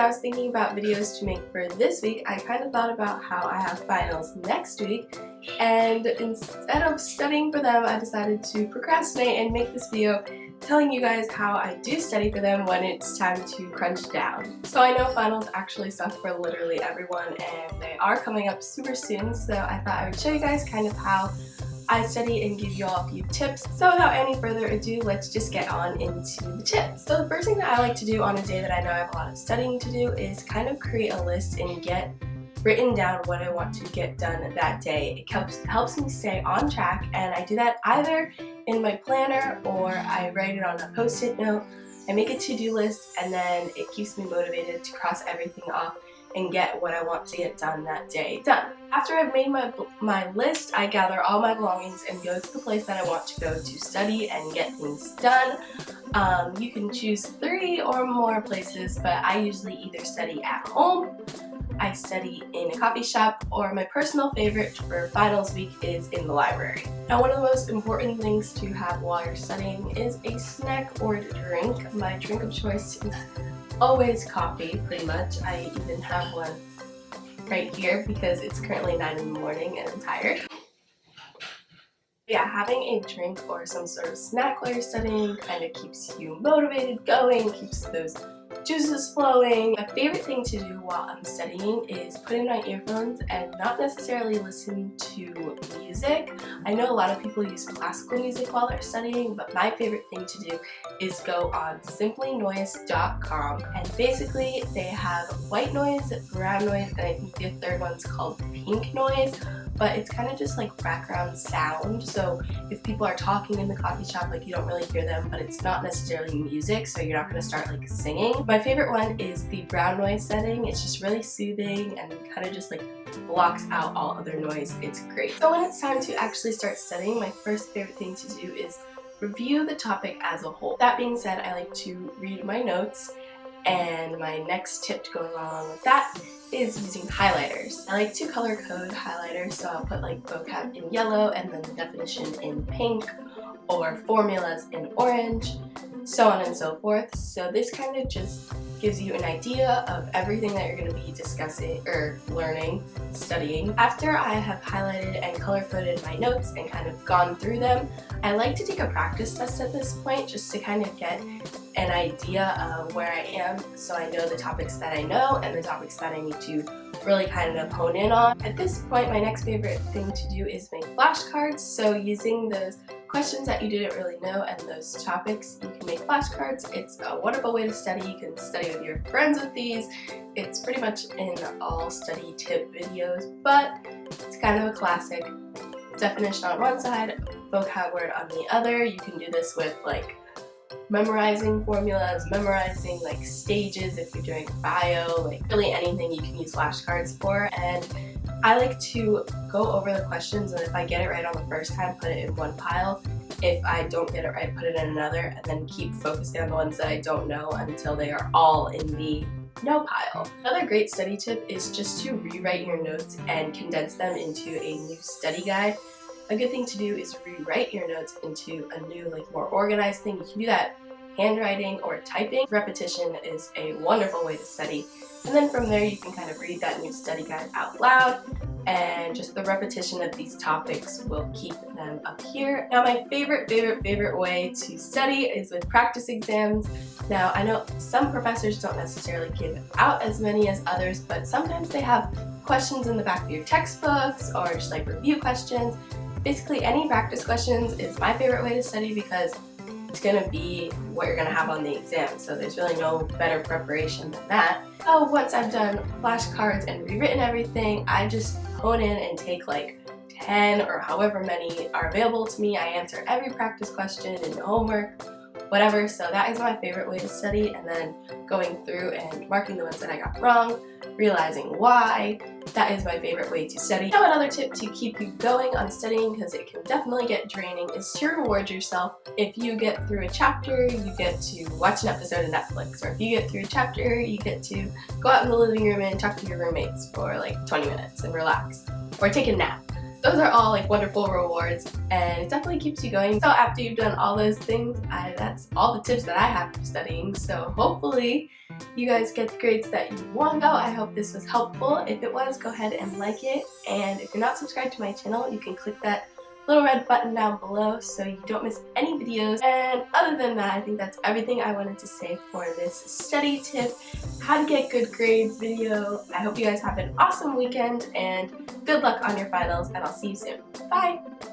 I was thinking about videos to make for this week, I kind of thought about how I have finals next week, and instead of studying for them, I decided to procrastinate and make this video telling you guys how I do study for them when it's time to crunch down. So I know finals actually suck for literally everyone, and they are coming up super soon, so I thought I would show you guys kind of how I study and give you all a few tips. So without any further ado, let's just get on into the tips. So the first thing that I like to do on a day that I know I have a lot of studying to do is kind of create a list and get written down what I want to get done that day. It helps me stay on track, and I do that either in my planner or I write it on a post-it note. I make a to-do list, and then it keeps me motivated to cross everything off and get what I want to get done that day done. After I've made my list, I gather all my belongings and go to the place that I want to go to study and get things done. You can choose 3 or more places, but I usually either study at home, I study in a coffee shop, or my personal favorite for finals week is in the library. Now, one of the most important things to have while you're studying is a snack or drink. My drink of choice is always coffee, pretty much. I even have one right here because it's currently 9 in the morning and I'm tired. Yeah, having a drink or some sort of snack while you're studying kind of keeps you motivated, going, keeps those juices flowing. My favorite thing to do while I'm studying is put in my earphones and not necessarily listen to music. I know a lot of people use classical music while they're studying, but my favorite thing to do is go on simplynoise.com, and basically they have white noise, brown noise, and I think the third one's called pink noise. But it's kind of just like background sound, so if people are talking in the coffee shop, like, you don't really hear them, but it's not necessarily music, so you're not going to start like singing. My favorite one is the brown noise setting. It's just really soothing and kind of just like blocks out all other noise. It's great. So when it's time to actually start studying, my first favorite thing to do is review the topic as a whole. That being said, I like to read my notes, and my next tip to go along with that is using highlighters. I like to color code highlighters, so I'll put like vocab in yellow and then the definition in pink, or formulas in orange, so on and so forth. So this kind of just gives you an idea of everything that you're going to be discussing or learning, studying. After I have highlighted and color-coded my notes and kind of gone through them, I like to take a practice test at this point just to kind of get an idea of where I am, so I know the topics that I know and the topics that I need to really kind of hone in on. At this point, my next favorite thing to do is make flashcards. So using those questions that you didn't really know and those topics, you can make flashcards. It's a wonderful way to study. You can study with your friends with these. It's pretty much in all study tip videos, but it's kind of a classic. Definition on one side, vocab word on the other. You can do this with like memorizing formulas, memorizing like stages if you're doing bio, like really anything you can use flashcards for. And I like to go over the questions, and if I get it right on the first time, put it in one pile. If I don't get it right, put it in another, and then keep focusing on the ones that I don't know until they are all in the no pile. Another great study tip is just to rewrite your notes and condense them into a new study guide. A good thing to do is rewrite your notes into a new, like, more organized thing. You can do that handwriting or typing. Repetition is a wonderful way to study. And then from there, you can kind of read that new study guide out loud, and just the repetition of these topics will keep them up here. Now, my favorite way to study is with practice exams. Now, I know some professors don't necessarily give out as many as others, but sometimes they have questions in the back of your textbooks or just like review questions. Basically, any practice questions is my favorite way to study because it's going to be what you're going to have on the exam, so there's really no better preparation than that. So once I've done flashcards and rewritten everything, I just hone in and take like 10 or however many are available to me. I answer every practice question in the homework, whatever. So that is my favorite way to study, and then going through and marking the ones that I got wrong, realizing why. That is my favorite way to study. Now, another tip to keep you going on studying, because it can definitely get draining, is to reward yourself. If you get through a chapter, you get to watch an episode of Netflix, or if you get through a chapter, you get to go out in the living room and talk to your roommates for like 20 minutes and relax, or take a nap. those are all like wonderful rewards, and it definitely keeps you going. So after you've done all those things, that's all the tips that I have for studying. So hopefully you guys get the grades that you want. So I hope this was helpful. If it was, go ahead and like it, and if you're not subscribed to my channel, you can click that little red button down below so you don't miss any videos. And other than that, I think that's everything I wanted to say for this study tip, how to get good grades video. I hope you guys have an awesome weekend and good luck on your finals, and I'll see you soon. Bye!